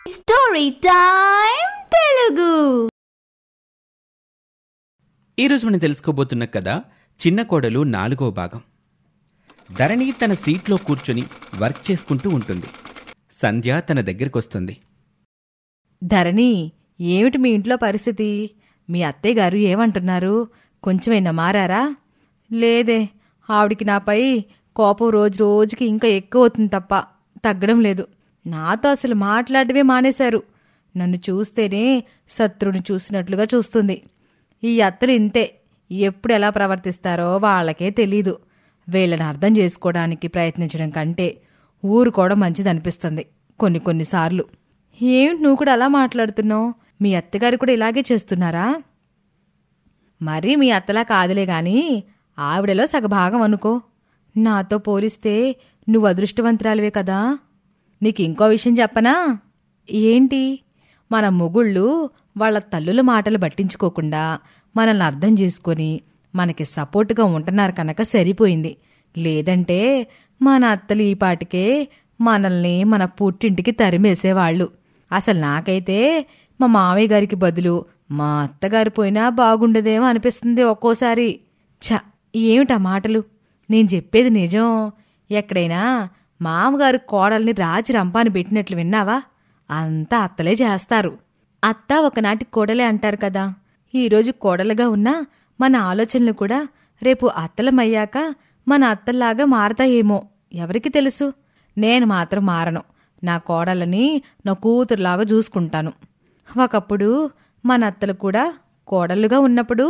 Story time Telugu. ఈరోజు మనం తెలుసుకోబోతున్న కథ చిన్న కోడలు 4వ భాగం. ధరణి తన సీట్లో కూర్చొని వర్క్ చేసుకుంటూ ఉంటుంది. సంధ్య తన దగ్గరకొస్తుంది. ధరణి, ఏమిటి మీ ఇంట్లో పరిస్థితి? మీ అత్తయ్య గారు ఏమంటున్నారు? కొంచెమైనా మారారా? లేదే, ఆవిడికి నాపై కోపం రోజు రోజుకి ఇంకా ఎక్కువ అవుతుంది తప్ప తగ్గడం లేదు. నాతో అసలు మాట్లాడమే మానేశారు. నన్ను చూస్తేనే శత్రువుని చూసినట్లుగా చూస్తుంది. ఈ అత్తలు ఇంతే, ఎప్పుడు ఎలా ప్రవర్తిస్తారో వాళ్ళకే తెలీదు. వీళ్ళని అర్థం చేసుకోవడానికి ప్రయత్నించడం కంటే ఊరుకోవడం మంచిదనిపిస్తుంది కొన్నిసార్లు. ఏమిటి నువ్వు కూడా అలా మాట్లాడుతున్నావు? మీ అత్తగారు కూడా ఇలాగే చేస్తున్నారా? మరీ మీ అత్తలా కాదులే గాని ఆవిడలో సగభాగం అనుకో. నాతో పోలిస్తే నువ్వు అదృష్టవంతురాలివే కదా. నీకు ఇంకో విషయం చెప్పనా? ఏంటి? మన మొగుళ్ళు వాళ్ళ తల్లుల మాటలు పట్టించుకోకుండా మనల్ని అర్థం చేసుకొని మనకి సపోర్టుగా ఉంటున్నారు కనుక సరిపోయింది. లేదంటే మన అత్తలు ఈ పాటికే మనల్ని మన పుట్టింటికి తరిమేసేవాళ్ళు. అసలు నాకైతే మా మామయ్య గారికి బదులు మా అత్తగారు పోయినా బాగుండదేమో అనిపిస్తుంది ఒక్కోసారి. ఏమిటా మాటలు? నేను చెప్పేది నిజం. ఎక్కడైనా మామగారు కోడల్ని రాజి రంపాన్ని పెట్టినట్లు విన్నావా? అంతా అత్తలే చేస్తారు. అత్త ఒకనాటి కోడలే అంటారు కదా. ఈరోజు కోడలుగా ఉన్నా మన ఆలోచనలు కూడా రేపు అత్తలమయ్యాక మన అత్తల్లాగా మారతాయేమో, ఎవరికి తెలుసు. నేను మాత్రం మారను. నా కోడలని నా కూతురులాగా చూసుకుంటాను. ఒకప్పుడు మన అత్తలు కూడా కోడళ్ళుగా ఉన్నప్పుడు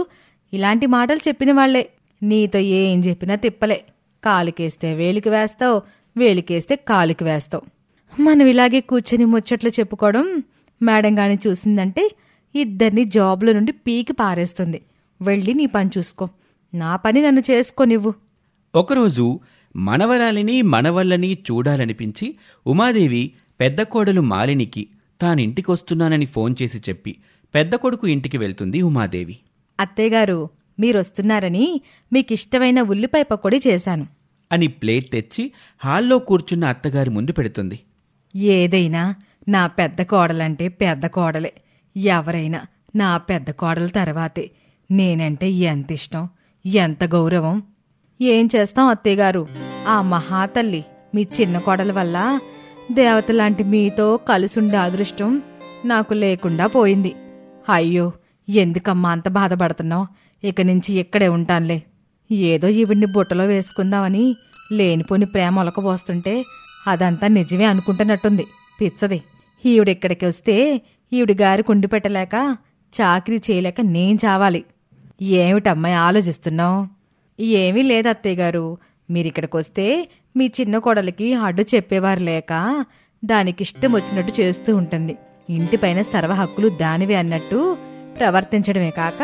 ఇలాంటి మాటలు చెప్పిన వాళ్లే. నీతో ఏం చెప్పినా తిప్పలే. కాలుకేస్తే వేలికి వేస్తావు, వేలికేస్తే కాలుకి వేస్తావు. మనం ఇలాగే కూర్చొని ముచ్చట్లు చెప్పుకోవడం మేడం గాని చూసిందంటే ఇద్దరిని జాబ్లో నుండి పీకి పారేస్తుంది. వెళ్ళి నీ పని చూసుకో, నా పని నన్ను చేసుకోనివ్వు. ఒకరోజు మనవరాలిని మనవళ్ళని చూడాలనిపించి ఉమాదేవి పెద్ద కోడలు మాలినికి తానింటికొస్తున్నానని ఫోన్ చేసి చెప్పి పెద్ద కొడుకు ఇంటికి వెళ్తుంది ఉమాదేవి. అత్తయ్యగారు, మీరొస్తున్నారని మీకిష్టమైన ఉల్లిపాయ పకోడీ చేశాను అని ప్లేట్ తెచ్చి హాల్లో కూర్చున్న అత్తగారి ముందు పెడుతుంది. ఏదైనా నా పెద్ద కోడలంటే పెద్ద కోడలే. ఎవరైనా నా పెద్ద కోడల తర్వాతే. నేనంటే ఎంత ఇష్టం, ఎంత గౌరవం. ఏం చేస్తాం అత్తయ్యగారు, ఆ మహాతల్లి మీ చిన్న కోడల వల్ల దేవతలాంటి మీతో కలిసుండే అదృష్టం నాకు లేకుండా పోయింది. అయ్యో, ఎందుకమ్మా అంత బాధపడుతున్నావు? ఇక నుంచి ఇక్కడే ఉంటానులే. ఏదో ఈవిడ్ని బుట్టలో వేసుకుందామని లేనిపోని ప్రేమ ఒలకబోస్తుంటే అదంతా నిజమే అనుకుంటున్నట్టుంది. పిచ్చది. ఈవిడిక్కడికి వస్తే ఈవిడి గారి కుండి పెట్టలేక చాకరీ చేయలేక నేను చావాలి. ఏమిటమ్మాయి ఆలోచిస్తున్నావు? ఏమీ లేదు అత్తయ్యగారు, మీరిక్కడికొస్తే మీ చిన్న కోడలికి అడ్డు చెప్పేవారు లేక దానికిష్టం వచ్చినట్టు చేస్తూ ఉంటుంది. ఇంటిపైన సర్వ హక్కులు దానివే అన్నట్టు ప్రవర్తించడమే కాక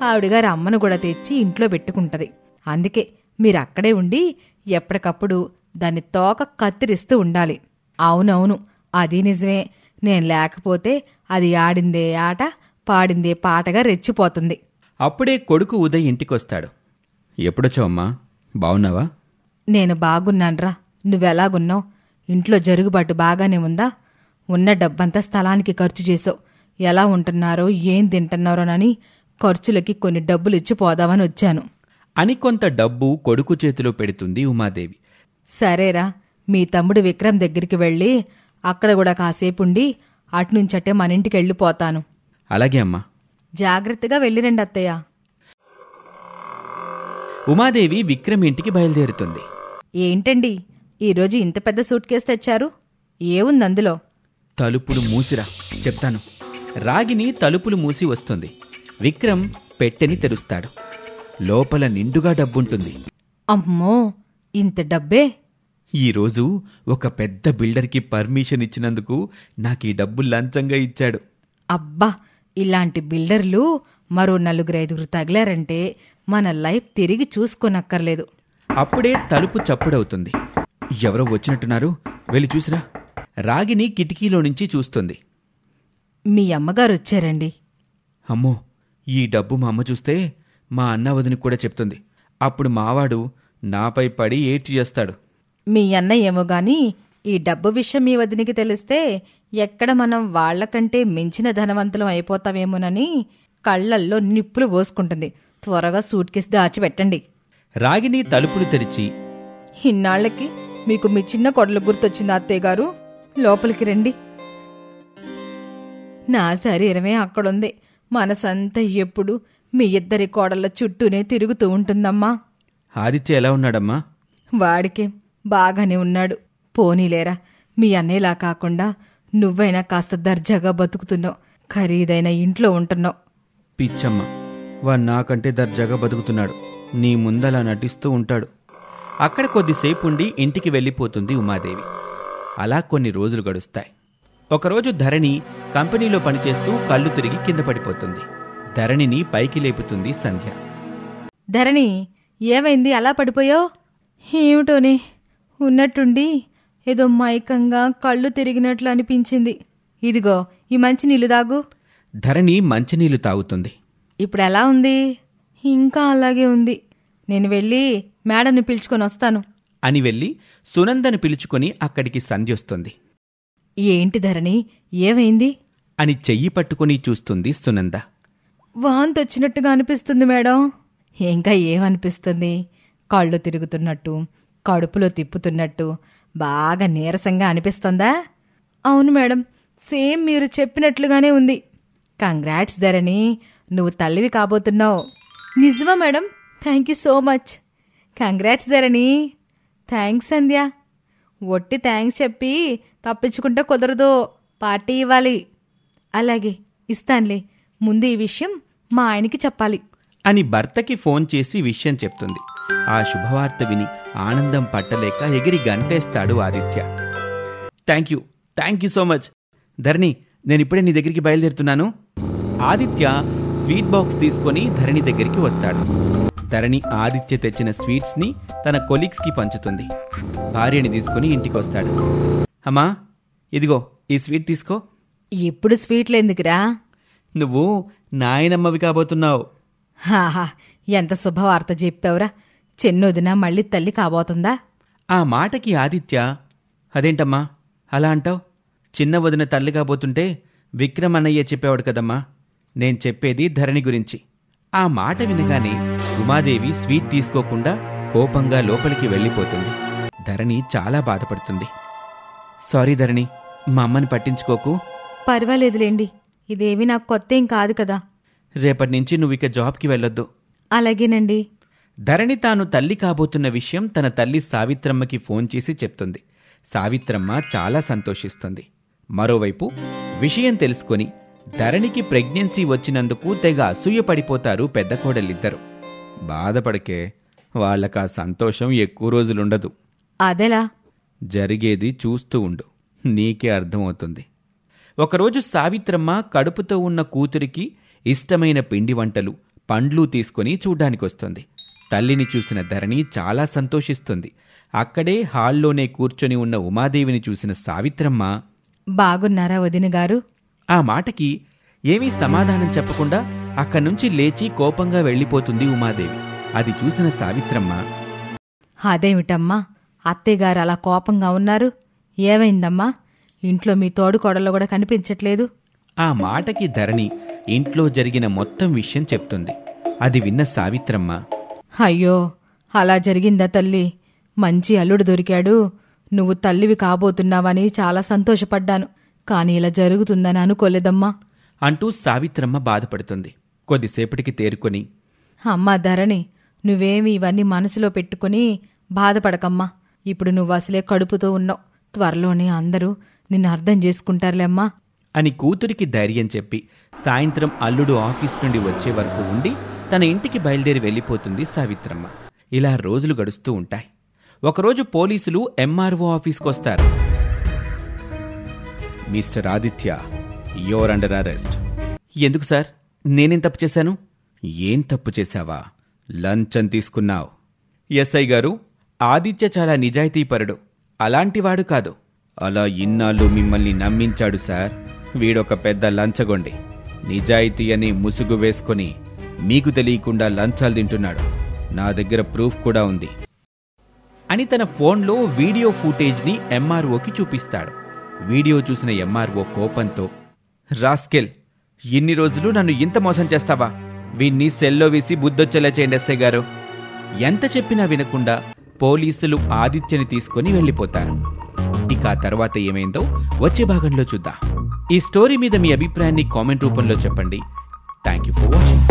ఆవిడగారి అమ్మను కూడా తెచ్చి ఇంట్లో పెట్టుకుంటది. అందుకే మీరక్కడే ఉండి ఎప్పటికప్పుడు దాన్ని తోక కత్తిరిస్తూ ఉండాలి. అవునవును, అది నిజమే. నేను లేకపోతే అది ఆడిందే ఆట, పాడిందే పాటగా రెచ్చిపోతుంది. అప్పుడే కొడుకు ఉదయ్ ఇంటికొస్తాడు. ఎప్పుడొచ్చావమ్మా? బావున్నావా? నేను బాగున్నాన్రా. నువ్వెలాగున్నావు? ఇంట్లో జరుగుబాటు బాగానే ఉందా? ఉన్న డబ్బంతా స్థలానికి ఖర్చు చేసావు. ఎలా ఉంటున్నారో ఏం తింటున్నారోనని ఖర్చులకి కొన్ని డబ్బులు ఇచ్చి పోదామని వచ్చాను అని కొంత డబ్బు కొడుకు చేతిలో పెడుతుంది ఉమాదేవి. సరేరా, మీ తమ్ముడు విక్రమ్ దగ్గరికి వెళ్ళి అక్కడ కూడా కాసేపుండి అటునుంచటే మన ఇంటికి వెళ్ళిపోతాను. అలాగే అమ్మా. జాగ్రత్తగా వెళ్ళిరండి అత్తయ్య. ఉమాదేవి విక్రమ్ ఇంటికి బయలుదేరుతుంది. ఏంటండి ఈరోజు ఇంత పెద్ద సూట్ కేసు తెచ్చారు? ఏముందందులో? తలుపులు మూసిరా, చెప్తాను. రాగిని తలుపులు మూసి వస్తుంది. విక్రమ్ పెట్టెని తెరుస్తాడు. లోపల నిండుగా డబ్బుంటుంది. అమ్మో, ఇంత డబ్బే? ఈరోజు ఒక పెద్ద బిల్డర్కి పర్మిషన్ ఇచ్చినందుకు నాకీ డబ్బు లంచంగా ఇచ్చాడు. అబ్బా, ఇలాంటి బిల్డర్లు మరో 4-5 తగిలారంటే మన లైఫ్ తిరిగి చూసుకోనక్కర్లేదు. అప్పుడే తలుపు చప్పుడవుతుంది. ఎవరో వచ్చినట్టున్నారు, వెళ్ళి చూసిరా. రాగిని కిటికీలో నుంచి చూస్తుంది. మీ అమ్మగారు వచ్చారండి. అమ్మో, ఈ డబ్బు మా అమ్మ చూస్తే మా అన్న వదిని కూడా చెప్తుంది. అప్పుడు మావాడు నాపై పడి ఏడ్చి చేస్తాడు. మీ అన్న ఏమో గాని ఈ డబ్బు విషయం మీ వదినికి తెలిస్తే ఎక్కడ మనం వాళ్లకంటే మించిన ధనవంతులం అయిపోతామేమోనని కళ్లల్లో నిప్పులు పోసుకుంటుంది. త్వరగా సూట్ కేసు దాచిపెట్టండి. రాగిని తలుపులు తెరిచి, ఇన్నాళ్లకి మీకు మీ చిన్న కొడలు గుర్తొచ్చింది అత్తయ్యగారు, లోపలికి రండి. నా శరీరమే అక్కడుంది, మనసంతా ఎప్పుడు మీ ఇద్దరి కోడళ్ళ చుట్టూనే తిరుగుతూ ఉంటుందమ్మా. ఆదిత్య ఎలా ఉన్నాడమ్మా? వాడికే బాగానే ఉన్నాడు. పోనీలేరా, మీ అన్నయ్యలా కాకుండా నువ్వైనా కాస్త దర్జాగా బతుకుతున్నావు, ఖరీదైన ఇంట్లో ఉంటున్నావు. పిచ్చమ్మ, వాడు నాకంటే దర్జాగా బతుకుతున్నాడు. నీ ముందలా నటిస్తూ ఉంటాడు. అక్కడ కొద్దిసేపు ఉండి ఇంటికి వెళ్ళిపోతుంది ఉమాదేవి. అలా కొన్ని రోజులు గడుస్తాయి. ఒకరోజు ధరణి కంపెనీలో పనిచేస్తూ కళ్ళు తిరిగి కింద పడిపోతుంది. ధరణిని పైకి లేపుతుంది సంధ్య. ధరణి, ఏమైంది అలా పడిపోయావు? ఏమిటోనే, ఉన్నట్టుండి ఏదో మైకంగా కళ్ళు తిరిగినట్లు అనిపించింది. ఇదిగో ఈ మంచినీళ్ళు తాగు. ధరణి మంచినీళ్లు తాగుతుంది. ఇప్పుడెలా ఉంది? ఇంకా అలాగే ఉంది. నేను వెళ్ళి మేడంని పిలుచుకొని వస్తాను అని వెళ్ళి సునందని పిలుచుకొని అక్కడికి సంధ్యొస్తుంది. ఏంటి ధరణి, ఏమైంది అని చెయ్యి పట్టుకుని చూస్తుంది సునంద. వాంతొచ్చినట్టుగా అనిపిస్తుంది మేడం. ఇంకా ఏమనిపిస్తుంది? కళ్ళు తిరుగుతున్నట్టు, కడుపులో తిప్పుతున్నట్టు, బాగా నీరసంగా అనిపిస్తుందా? అవును మేడం, సేమ్ మీరు చెప్పినట్లుగానే ఉంది. కంగ్రాట్స్ ధరణి, నువ్వు తల్లివి కాబోతున్నావు. నిజమా madam? Thank you so much. Congrats Dharani. Thanks Sandhya. ఒట్టి థ్యాంక్స్ చెప్పి తప్పించుకుంటే కుదరదు, పార్టీ ఇవ్వాలి. అలాగే ఇస్తానులే, ముందు ఈ విషయం మా ఆయనకి చెప్పాలి అని భర్తకి ఫోన్ చేసి విషయం చెప్తుంది. ఆ శుభవార్త విని ఆనందం పట్టలేక ఎగిరి గంటేస్తాడు Aditya. Thank you so much Dharani, నేనిప్పుడే నీ దగ్గరికి బయలుదేరుతున్నాను. ఆదిత్య స్వీట్ బాక్స్ తీసుకొని ధరణి దగ్గరికి వస్తాడు. ధరణి ఆదిత్య తెచ్చిన స్వీట్స్ని తన కొలీగ్స్కి పంచుతుంది. భార్యని తీసుకుని ఇంటికొస్తాడు. అమ్మా, ఇదిగో ఈ స్వీట్ తీసుకో. ఇప్పుడు స్వీట్లు ఎందుకురా? నువ్వు నాయనమ్మవి కాబోతున్నావు. హాహా, ఎంత శుభవార్త చెప్పావురా. చిన్నొదిన మళ్ళీ తల్లి కాబోతుందా? ఆ మాటకి ఆదిత్య, అదేంటమ్మా అలా అంటావు? చిన్న వదిన తల్లి కాబోతుంటే విక్రమ్ అన్నయ్య చెప్పేవాడు కదమ్మా. నేను చెప్పేది ధరణి గురించి. ఆ మాట వినగానే ఉమాదేవి స్వీట్ తీసుకోకుండా కోపంగా లోపలికి వెళ్ళిపోతుంది. ధరణి చాలా బాధపడుతుంది. సారీ ధరణి, మా అమ్మని పట్టించుకోకు. పర్వాలేదులేండి, ఇదేవి నాకు కొత్తేం కాదు కదా. రేపటి నుంచి నువ్విక జాబ్కి వెళ్ళొద్దు. అలాగేనండి. ధరణి తాను తల్లి కాబోతున్న విషయం తన తల్లి సావిత్రమ్మకి ఫోన్ చేసి చెప్తుంది. సావిత్రమ్మ చాలా సంతోషిస్తుంది. మరోవైపు విషయం తెలుసుకొని ధరణికి ప్రెగ్నెన్సీ వచ్చినందుకు తెగ అసూయపడిపోతారు పెద్ద కోడలిద్దరు. బాధపడకే, వాళ్ళకా సంతోషం ఎక్కువ రోజులుండదు. అదెలా? జరిగేది చూస్తూ ఉండు, నీకే అర్థమవుతుంది. ఒకరోజు సావిత్రమ్మ కడుపుతో ఉన్న కూతురికి ఇష్టమైన పిండి వంటలు, పండ్లు తీసుకుని చూడ్డానికొస్తుంది. తల్లిని చూసిన ధరణి చాలా సంతోషిస్తుంది. అక్కడే హాల్లోనే కూర్చొని ఉన్న ఉమాదేవిని చూసిన సావిత్రమ్మ, బాగున్నారా వదిన గారు? ఆ మాటకి ఏమీ సమాధానం చెప్పకుండా అక్కడ్నుంచి లేచి కోపంగా వెళ్ళిపోతుంది ఉమాదేవి. అది చూసిన సావిత్రమ్మ, అదేమిటమ్మా అత్తయ్యగారు అలా కోపంగా ఉన్నారు? ఏమైందమ్మా? ఇంట్లో మీ తోడుకోడలు కూడా కనిపించట్లేదు. ఆ మాటకి ధరణి ఇంట్లో జరిగిన మొత్తం విషయం చెప్తుంది. అది విన్న సావిత్రమ్మ, అయ్యో, అలా జరిగిందా తల్లి? మంచి అల్లుడు దొరికాడు. నువ్వు తల్లివి కాబోతున్నావని చాలా సంతోషపడ్డాను. కాని ఇలా జరుగుతుందని అనుకోలేదమ్మా అంటూ సావిత్రమ్మ బాధపడుతుంది. కొద్దిసేపటికి తేరుకొని, అమ్మా ధరణి, నువ్వేమి ఇవన్నీ మనసులో పెట్టుకుని బాధపడకమ్మా. ఇప్పుడు నువ్వు అసలే కడుపుతో ఉన్నావు. త్వరలోనే అందరూ నిన్ను అర్థం చేసుకుంటారులేమ్మా అని కూతురికి ధైర్యం చెప్పి సాయంత్రం అల్లుడు ఆఫీస్ నుండి వచ్చే వరకు ఉండి తన ఇంటికి బయలుదేరి వెళ్ళిపోతుంది సావిత్రమ్మ. ఇలా రోజులు గడుస్తూ ఉంటాయి. ఒకరోజు పోలీసులు ఎంఆర్ఓ ఆఫీస్కొస్తారు. Mister Aditya, your under arrest. ఎందుకు సార్? నేనేం తప్పు చేశాను? ఏం తప్పు చేశావా? లంచం తీసుకున్నావు. ఎస్ఐ గారు, ఆదిత్య చాలా నిజాయితీపరుడు, అలాంటివాడు కాదు. అలా ఇన్నాళ్ళు మిమ్మల్ని నమ్మించాడు సార్. వీడొక పెద్ద లంచగొండి. నిజాయితీ అని ముసుగు వేసుకొని మీకు తెలియకుండా లంచాలు తింటున్నాడు. నా దగ్గర ప్రూఫ్ కూడా ఉంది అని తన ఫోన్లో వీడియో ఫుటేజ్ని ఎంఆర్ఓకి చూపిస్తాడు. వీడియో చూసిన ఎంఆర్ఓ కోపంతో, రాస్కెల్, ఇన్ని రోజులు నన్ను ఇంత మోసం చేస్తావా? వీణ్ణి సెల్లో వేసి బుద్ధొచ్చేలా చేయండి ఎస్ఐ గారు. ఎంత చెప్పినా వినకుండా పోలీసులు ఆదిత్యని తీసుకుని వెళ్ళిపోతారు. ఇక ఆ తర్వాత ఏమైందో వచ్చే భాగంలో చూద్దాం. ఈ స్టోరీ మీద మీ అభిప్రాయాన్ని కామెంట్ రూపంలో చెప్పండి. Thank you for watching.